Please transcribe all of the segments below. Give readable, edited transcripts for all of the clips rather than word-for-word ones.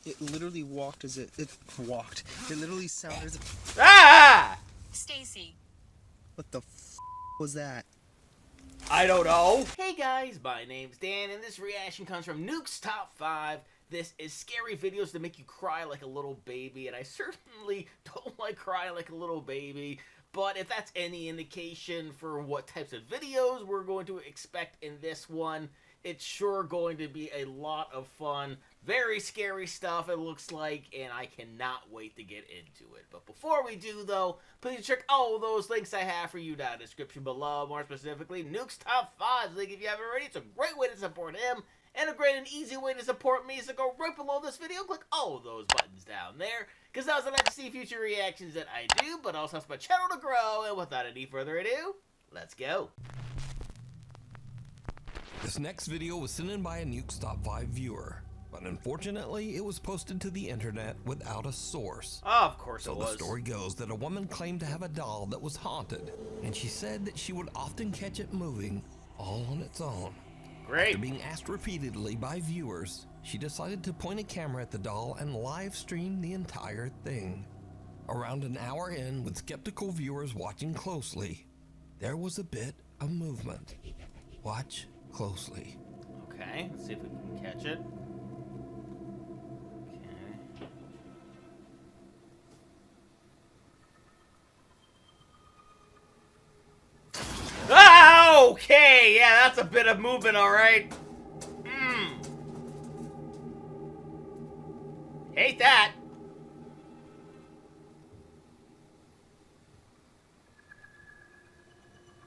It literally walked as it walked. It literally sounded as if... Ah! Stacy. What the f was that? I don't know. Hey guys, my name's Dan, and this reaction comes from Nuke's Top 5. This is scary videos that make you cry like a little baby, and I certainly don't like crying like a little baby. But if that's any indication for what types of videos we're going to expect in this one, it's sure going to be a lot of fun. Very scary stuff, it looks like, and I cannot wait to get into it. But before we do, though, please check all those links I have for you down in the description below. More specifically, Nuke's Top 5 link if you haven't already. It's a great way to support him, and a great and easy way to support me. So go right below this video, click all those buttons down there, because that's what I like to see future reactions that I do, but also helps my channel to grow. And without any further ado, let's go. This next video was sent in by a Nuke's Top 5 viewer, but unfortunately it was posted to the internet without a source. Of course it was. So the story goes that a woman claimed to have a doll that was haunted, and she said that she would often catch it moving all on its own. Great. After being asked repeatedly by viewers, she decided to point a camera at the doll and live stream the entire thing. Around an hour in, with skeptical viewers watching closely, there was a bit of movement. Watch closely. Okay, let's see if we can catch it. Okay. Ah, okay, yeah, that's a bit of movement, all right. Hate that.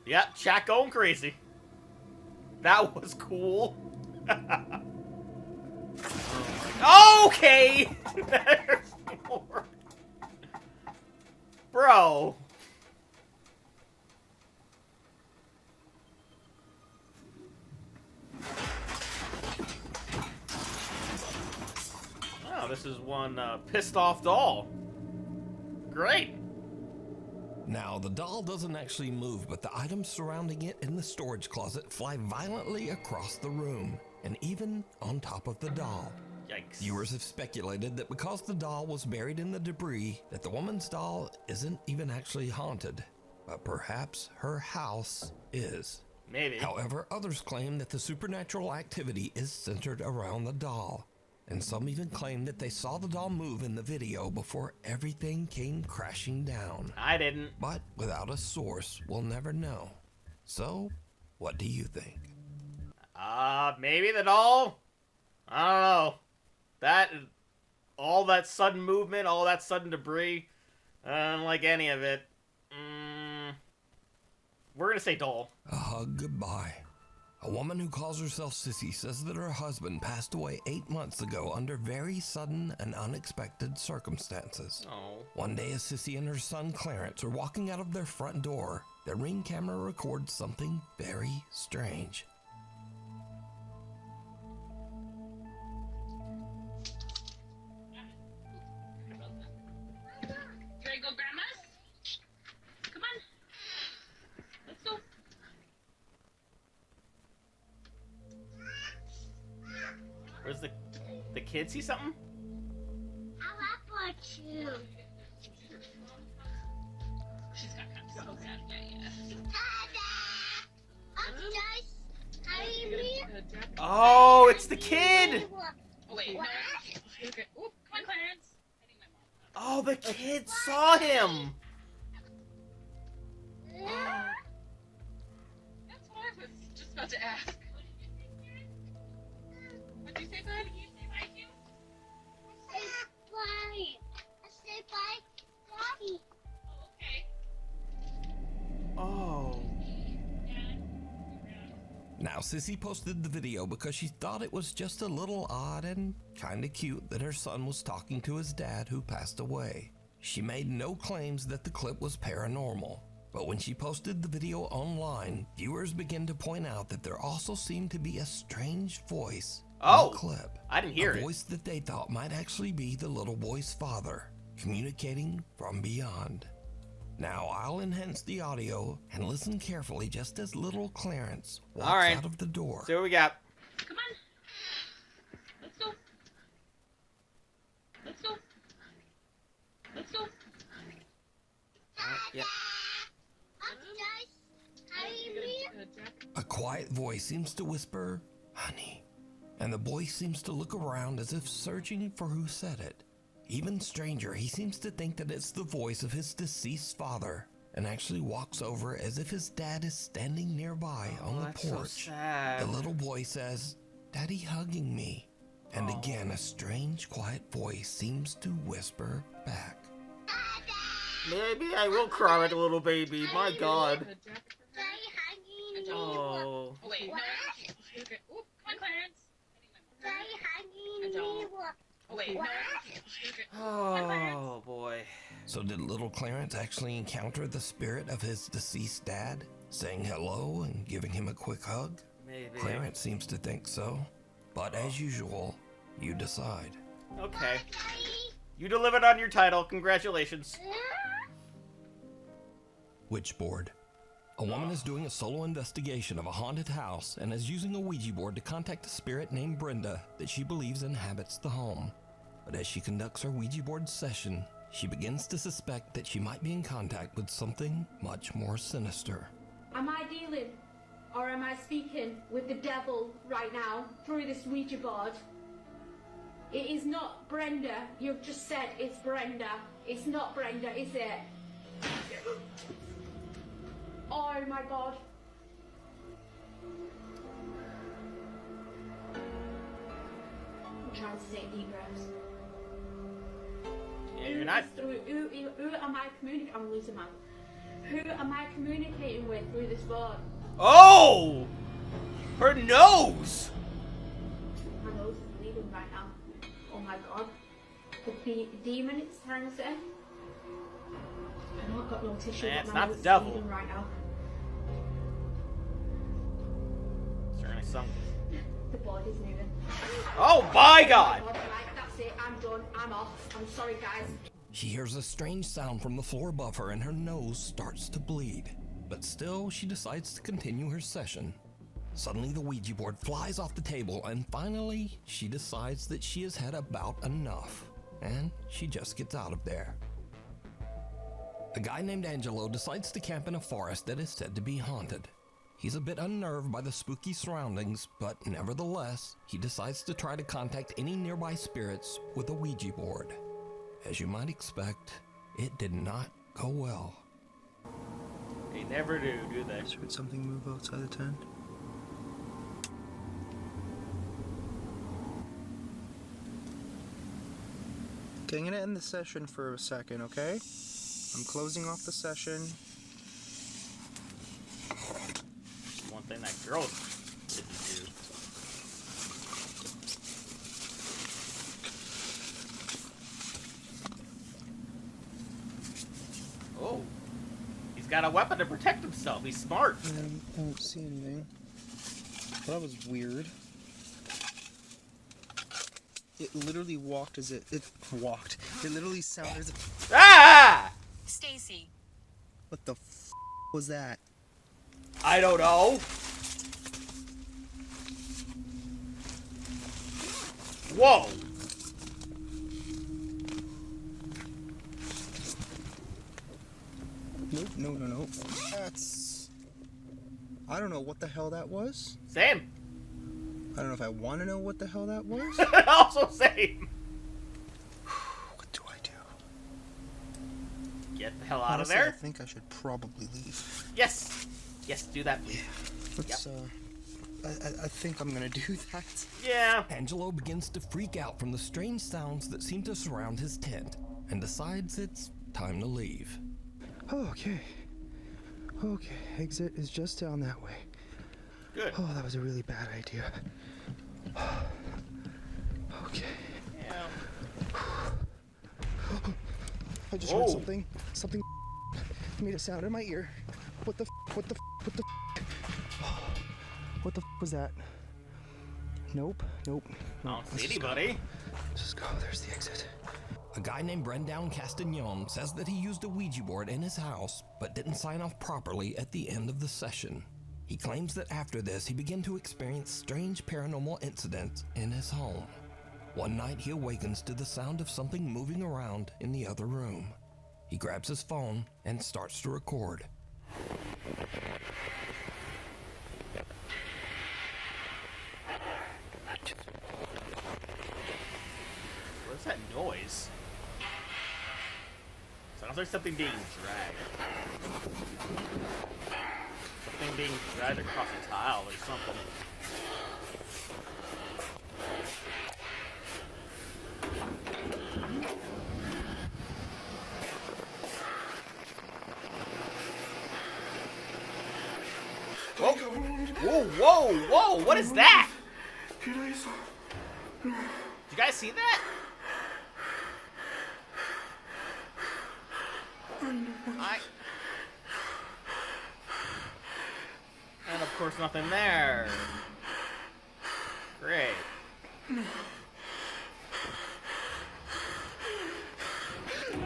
Yep, chat going crazy. That was cool. Okay! There's more. Bro. Wow, this is one pissed off doll. Great. Now, the doll doesn't actually move, but the items surrounding it in the storage closet fly violently across the room, and even on top of the doll. Yikes. Viewers have speculated that because the doll was buried in the debris, that the woman's doll isn't even actually haunted, but perhaps her house is. Maybe. However, others claim that the supernatural activity is centered around the doll, and some even claim that they saw the doll move in the video before everything came crashing down. I didn't. But without a source, we'll never know. So, what do you think? Maybe the doll? I don't know. All that sudden movement, all that sudden debris, I don't like any of it. We're gonna say doll. A hug goodbye. A woman who calls herself Sissy says that her husband passed away 8 months ago under very sudden and unexpected circumstances. Oh. One day, as Sissy and her son Clarence are walking out of their front door, their Ring camera records something very strange. Can I go, Grandma's? Come on. Let's go. Where's the kid see something? I want you. She's got kind of so sad. Yeah. Oh, it's the kid! Oh, wait. No. Okay. Oop, come on, Clarence. I think my mom. Oh, the kid saw him! That's what I was just about to ask. What'd you say, bud? Can you say bye to you? Say bye, Daddy. Oh, okay. Oh. Now, Sissy posted the video because she thought it was just a little odd and kinda cute that her son was talking to his dad who passed away. She made no claims that the clip was paranormal, but when she posted the video online, viewers began to point out that there also seemed to be a strange voice in the clip. I didn't hear it. A voice that they thought might actually be the little boy's father, communicating from beyond. Now, I'll enhance the audio and listen carefully just as little Clarence walks out of the door. See what we got. Come on. Let's go. Let's go. Let's go. Yep. A quiet voice seems to whisper, "Honey," and the boy seems to look around as if searching for who said it. Even stranger, he seems to think that it's the voice of his deceased father, and actually walks over as if his dad is standing nearby on the That's so porch. sad. The little boy says, "Daddy hugging me." And again, a strange, quiet voice seems to whisper back. Maybe I will cry like a little baby. My God. Oh. Oh, wait, no. Okay. Oop, come on, Clarence. Oh, wait, no. Okay. Oh, boy. So did little Clarence actually encounter the spirit of his deceased dad, saying hello and giving him a quick hug? Maybe. Clarence seems to think so. But as usual, you decide. Okay. You delivered on your title. Congratulations. Witchboard. A woman is doing a solo investigation of a haunted house and is using a Ouija board to contact a spirit named Brenda that she believes inhabits the home. But as she conducts her Ouija board session, she begins to suspect that she might be in contact with something much more sinister. Am I dealing or am I speaking with the devil right now through this Ouija board? It is not Brenda. You've just said it's Brenda. It's not Brenda, is it? Oh my God. I'm trying to take deep breaths. Yeah, you're not. Who am I communicating? I'm losing my. Who am I communicating with through this board? Oh! Her nose! My nose is bleeding right now. Oh my God. The demon it's trying to say. I know I've got no tissue, Man, but it's my not nose the is devil. bleeding right now. Certainly something. The body's moving. Oh my God! Right, that's it. I'm done. I'm off. I'm sorry, guys. She hears a strange sound from the floor above her and her nose starts to bleed. But still, she decides to continue her session. Suddenly, the Ouija board flies off the table and finally, she decides that she has had about enough. And she just gets out of there. A guy named Angelo decides to camp in a forest that is said to be haunted. He's a bit unnerved by the spooky surroundings, but nevertheless, he decides to try to contact any nearby spirits with a Ouija board. As you might expect, it did not go well. They never do they? Just heard something move outside the tent. Okay, I'm gonna end the session for a second, okay? I'm closing off the session. One thing that girl didn't do. Oh. He's got a weapon to protect himself. He's smart. I don't see anything. Well, that was weird. It literally walked as it walked. It literally sounded as if. Ah! Stacy. What the was that? I don't know. Whoa. Nope, no. That's. I don't know what the hell that was. Same. I don't know if I want to know what the hell that was. Also same. What do I do? Get the hell out Honestly, of I there. think I should probably leave. Yes. Yes, do that, please. Let's, I think I'm gonna do that. Yeah. Angelo begins to freak out from the strange sounds that seem to surround his tent and decides it's time to leave. Okay, exit is just down that way. Good. Oh, that was a really bad idea. Okay. Yeah. I just Whoa. heard something. Something made a sound in my ear. What the what the what the was that? Nope. I don't see anybody. Let's just go. There's the exit. A guy named Brendan Castagnon says that he used a Ouija board in his house, but didn't sign off properly at the end of the session. He claims that after this, he began to experience strange paranormal incidents in his home. One night he awakens to the sound of something moving around in the other room. He grabs his phone and starts to record. What's that noise? Sounds like something being dragged. Something being dragged across a tile or something. Whoa! Whoa! Whoa! Whoa! What is that? Did you guys see that? And of course nothing there. Great.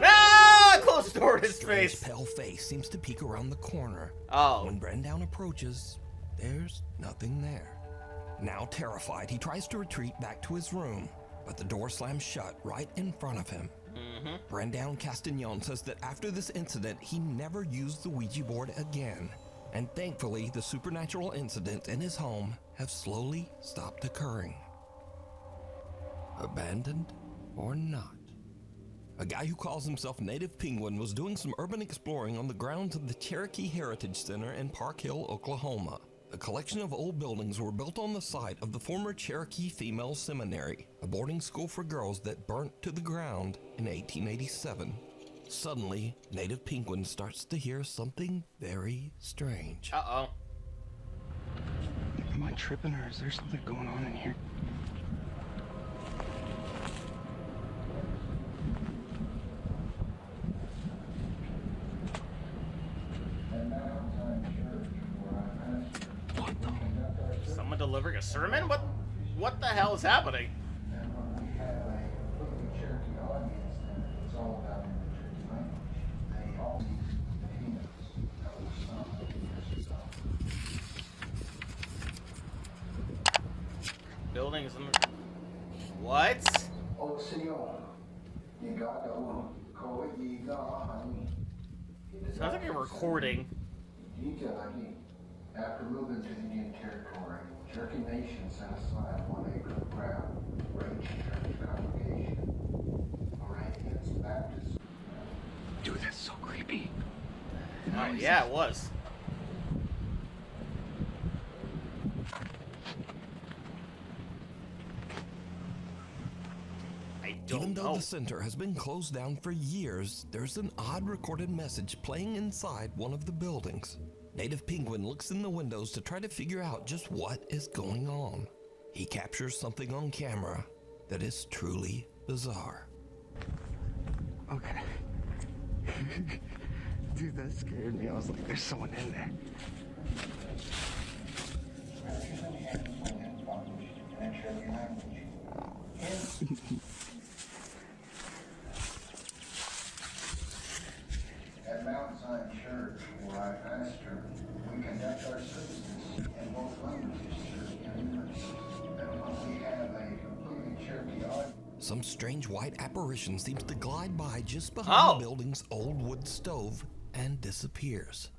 Ah! Close the door in his face. His pale face seems to peek around the corner. Oh. When Brendown approaches, there's nothing there. Now terrified, he tries to retreat back to his room, but the door slams shut right in front of him. Brendown Castagnon says that after this incident, he never used the Ouija board again. And thankfully, the supernatural incidents in his home have slowly stopped occurring. Abandoned or not? A guy who calls himself Native Penguin was doing some urban exploring on the grounds of the Cherokee Heritage Center in Park Hill, Oklahoma. A collection of old buildings were built on the site of the former Cherokee Female Seminary, a boarding school for girls that burnt to the ground in 1887. Suddenly, Native Penguin starts to hear something very strange. Uh-oh. Am I tripping or is there something going on in here? Someone delivering a sermon? What the hell is happening? Buildings in the... What? Sounds like a recording. After moving to Indian Territory, Cherokee Nation set aside 1 acre of ground for each church congregation. Moravians, Baptists. Dude, that's so creepy. Oh, yeah, it was. Even though the center has been closed down for years, there's an odd recorded message playing inside one of the buildings. Native Penguin looks in the windows to try to figure out just what is going on. He captures something on camera that is truly bizarre. Okay. Dude, that scared me. I was like, there's someone in there. At Mountainside Church, where I pastor, we conduct our services in both languages, Cherokee and English. And we have a completely Cherokee audience. Some strange white apparition seems to glide by just behind the building's old wood stove and disappears.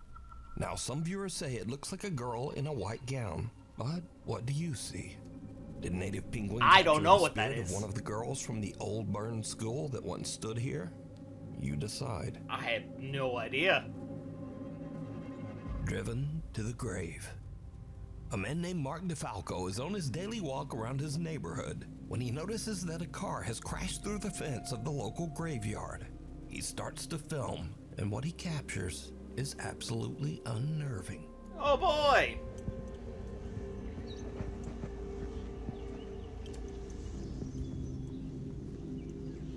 Now, some viewers say it looks like a girl in a white gown, but what do you see? Did Native Penguin I don't know capture the what that spirit is. of one of the girls from the old burned school that once stood here? You decide. I have no idea. Driven to the grave. A man named Mark DeFalco is on his daily walk around his neighborhood when he notices that a car has crashed through the fence of the local graveyard. He starts to film, and what he captures is absolutely unnerving. Oh boy!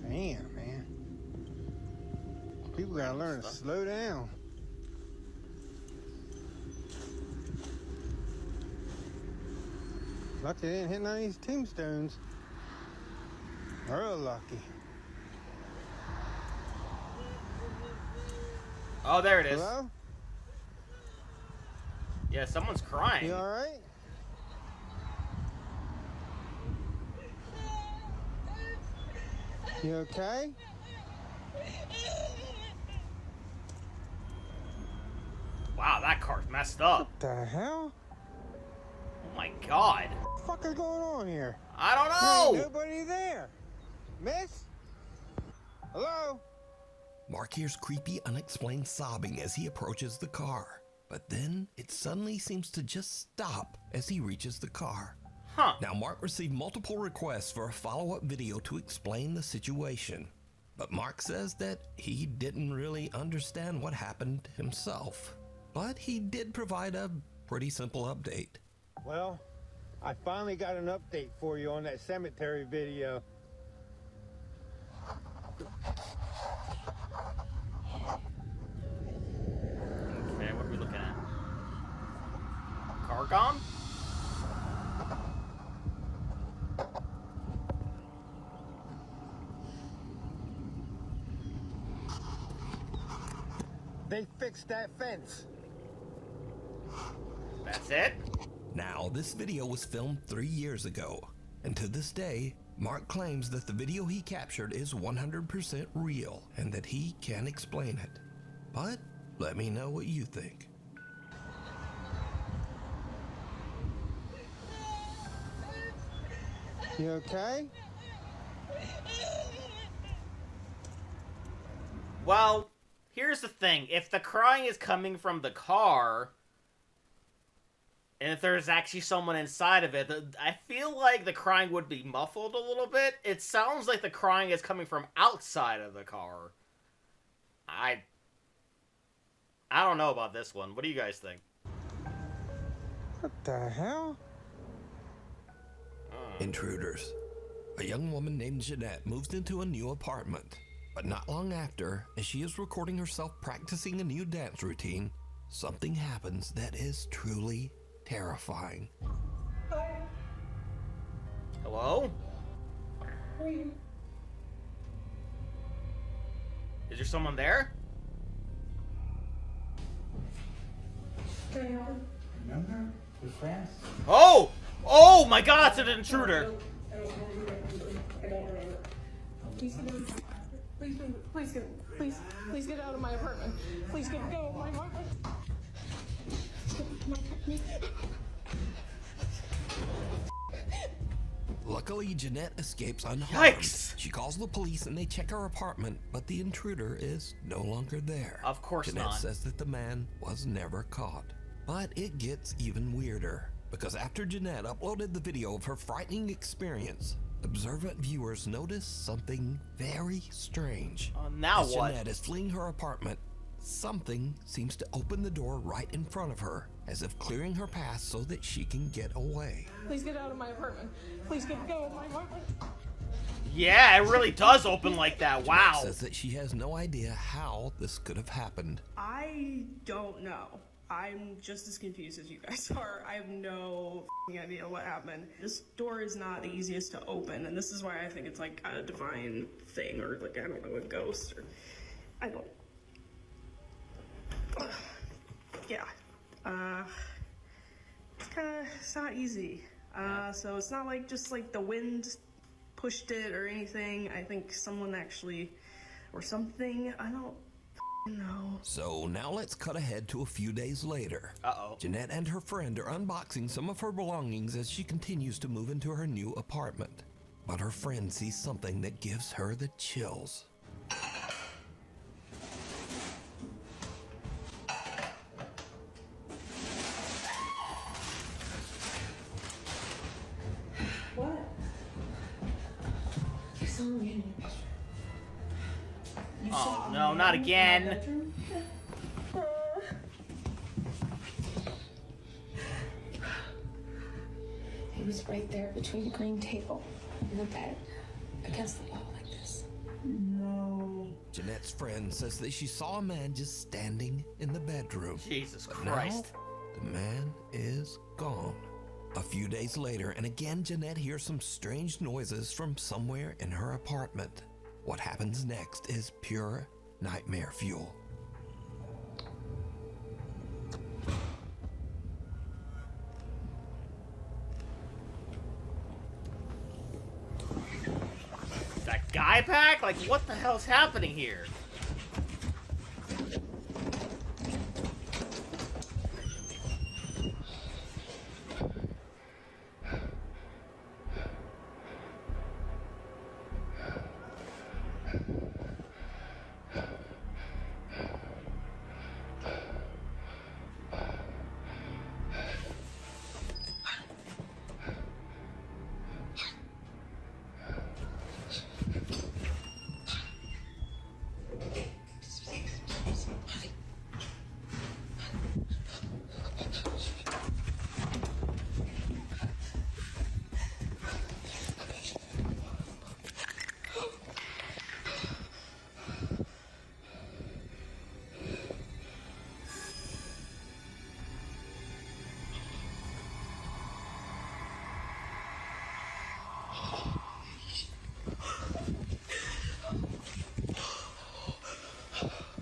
Damn, man. People gotta learn to slow down. Lucky they didn't hit none of these tombstones. Real lucky. Oh, there it is. Hello? Yeah, someone's crying. You alright? You okay? Wow, that car's messed up. What the hell? Oh my god. What the fuck is going on here? I don't There ain't know. nobody there. Miss? Hello? Mark hears creepy, unexplained sobbing as he approaches the car. But then it suddenly seems to just stop as he reaches the car. Huh. Now, Mark received multiple requests for a follow-up video to explain the situation. But Mark says that he didn't really understand what happened himself. But he did provide a pretty simple update. Well, I finally got an update for you on that cemetery video. Okay, what are we looking at? Car gone? They fixed that fence. That's it? Now, this video was filmed 3 years ago, and to this day, Mark claims that the video he captured is 100% real and that he can explain it. But let me know what you think. You okay? Well, here's the thing. If the crying is coming from the car, and if there's actually someone inside of it, I feel like the crying would be muffled a little bit. It sounds like the crying is coming from outside of the car. I don't know about this one. What do you guys think? What the hell? Intruders. A young woman named Jeanette moves into a new apartment. But not long after, as she is recording herself practicing a new dance routine, something happens that is truly terrifying. Hello? Is there someone there? Remember? We're friends. Oh! Oh my god, it's an intruder! Please get out of my apartment. Please get out of my apartment. Luckily, Jeanette escapes unharmed. Yikes! She calls the police and they check her apartment, but the intruder is no longer there. Of course Jeanette not. says that the man was never caught. But it gets even weirder, because after Jeanette uploaded the video of her frightening experience, observant viewers notice something very strange. Now As what? Jeanette is fleeing her apartment, something seems to open the door right in front of her, as if clearing her path so that she can get away. Please get out of my apartment. Please get out of my apartment. Yeah, it really does open like that. Wow. Jeanette says that she has no idea how this could have happened. I don't know. I'm just as confused as you guys are. I have no idea what happened. This door is not the easiest to open, and this is why I think it's like a divine thing, or like, I don't know, a ghost, or I don't. Yeah. It's not easy. So it's not like just like the wind pushed it or anything. I think someone actually, or something, I don't know. So now let's cut ahead to a few days later. Uh-oh. Jeanette and her friend are unboxing some of her belongings as she continues to move into her new apartment. But her friend sees something that gives her the chills. What? There's someone in here. Oh no, not again. He was right there between the green table and the bed, against the wall like this. No. Jeanette's friend says that she saw a man just standing in the bedroom. Jesus But Christ. now, the man is gone. A few days later, and again Jeanette hears some strange noises from somewhere in her apartment. What happens next is pure nightmare fuel. That guy dye pack? Like, what the hell's happening here?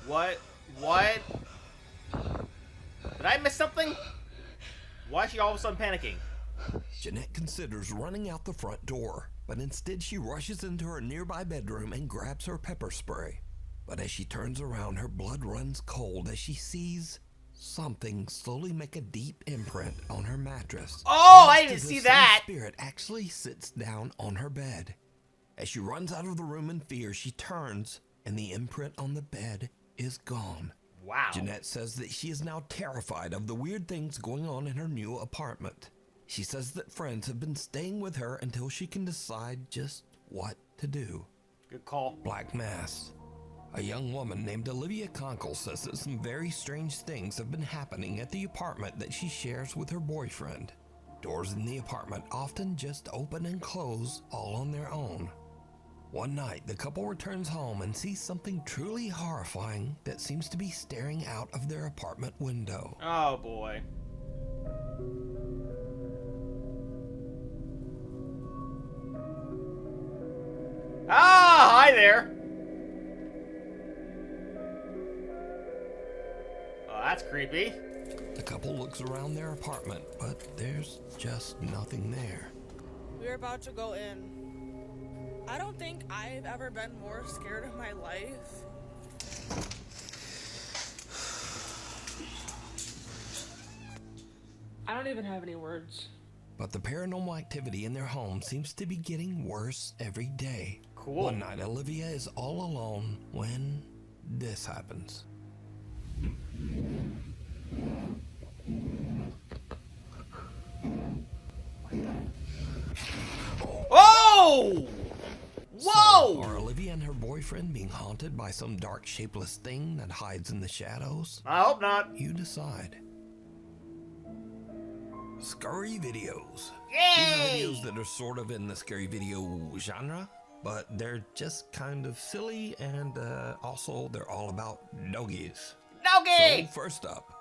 What? What? Did I miss something? Why is she all of a sudden panicking? Jeanette considers running out the front door, but instead she rushes into her nearby bedroom and grabs her pepper spray. But as she turns around, her blood runs cold as she sees something slowly make a deep imprint on her mattress. Oh, I didn't see that! The spirit actually sits down on her bed. As she runs out of the room in fear, she turns, and the imprint on the bed is gone. Wow. Jeanette says that she is now terrified of the weird things going on in her new apartment. She says that friends have been staying with her until she can decide just what to do. Good call. Black Mass. A young woman named Olivia Conkle says that some very strange things have been happening at the apartment that she shares with her boyfriend. Doors in the apartment often just open and close all on their own. One night, the couple returns home and sees something truly horrifying that seems to be staring out of their apartment window. Oh boy. Ah, hi there. Oh, that's creepy. The couple looks around their apartment, but there's just nothing there. We're about to go in. I don't think I've ever been more scared in my life. I don't even have any words. But the paranormal activity in their home seems to be getting worse every day. Cool. One night, Olivia is all alone when this happens. Oh! Whoa! So, are Olivia and her boyfriend being haunted by some dark, shapeless thing that hides in the shadows? I hope not. You decide. Scary videos. Yay! These are videos that are sort of in the scary video genre, but they're just kind of silly, and also they're all about doggies. Doggy! So first up,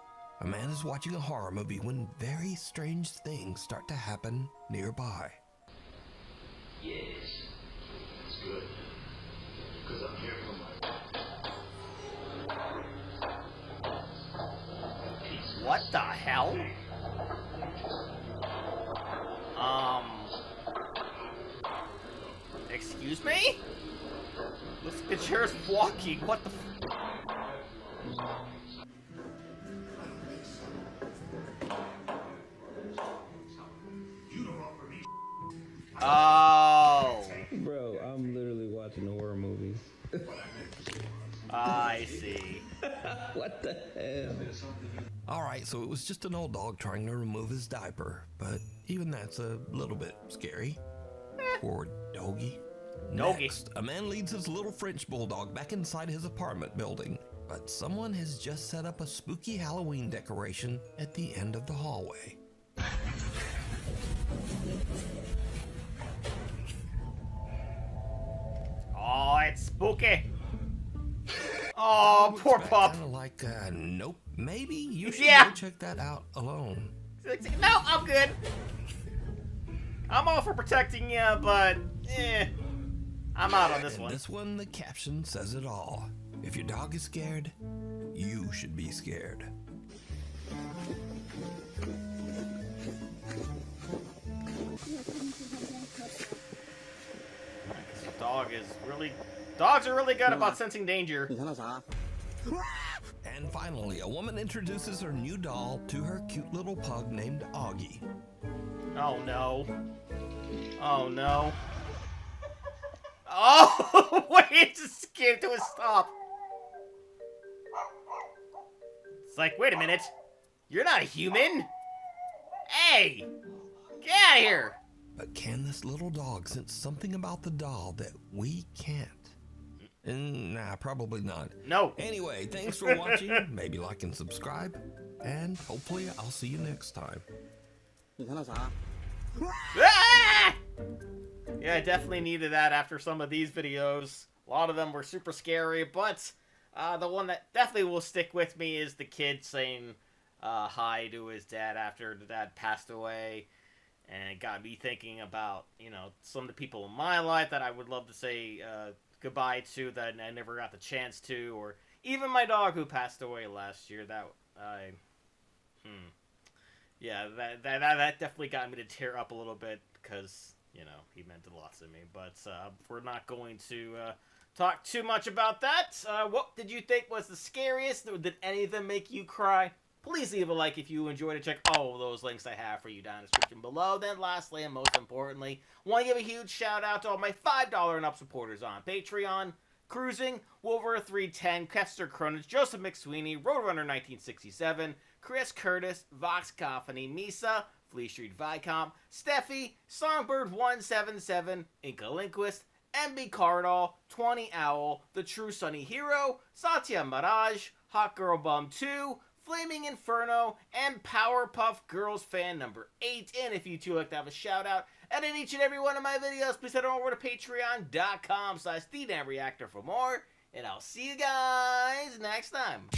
a man is watching a horror movie when very strange things start to happen nearby. Yes, it's good, because I'm here for my... What the hell? Excuse me? This picture is walking. What the Oh. Bro, I'm literally watching a horror movie. I see. What the hell? Alright, so it was just an old dog trying to remove his diaper, but even that's a little bit scary. Poor doggy. Next, a man leads his little French bulldog back inside his apartment building, but someone has just set up a spooky Halloween decoration at the end of the hallway. Oh, it's spooky. Oh, poor pup. Kind of like, nope, maybe you should Yeah. go check that out alone. No, I'm good. I'm all for protecting you, but I'm out on this one. This one, the caption says it all. If your dog is scared, you should be scared. dog is really... Dogs are really good about sensing danger. And finally, a woman introduces her new doll to her cute little pug named Augie. Oh no. Oh no. Oh! Wait, it just came to a stop. It's like, wait a minute. You're not a human. Hey! Get out of here! But can this little dog sense something about the doll that we can't? Nah, probably not. No. Anyway, thanks for watching. Maybe like and subscribe. And hopefully I'll see you next time. Ah! Yeah, I definitely needed that after some of these videos. A lot of them were super scary, but the one that definitely will stick with me is the kid saying hi to his dad after the dad passed away. And it got me thinking about, you know, some of the people in my life that I would love to say goodbye to that I never got the chance to, or even my dog who passed away last year. Yeah, that definitely got me to tear up a little bit because, you know, he meant a lot to me. But we're not going to talk too much about that. What did you think was the scariest? Did any of them make you cry? Please leave a like if you enjoyed it. Check all of those links I have for you down in the description below. Then lastly, and most importantly, want to give a huge shout out to all my $5 and up supporters on Patreon. Cruising, Wolver 310, Kester Cronich, Joseph McSweeney, Roadrunner 1967, Chris Curtis, Vox Coffany, Misa, Flea Street Vicomp, Steffi, Songbird 177, Inkalinquist, MB Cardall, 20 Owl, The True Sunny Hero, Satya Mirage, Hot Girl Bum 2, Flaming Inferno, and Powerpuff Girls fan number 8. And if you two like to have a shout out, and in each and every one of my videos, please head on over to patreon.com/TheDamnReactor for more. And I'll see you guys next time.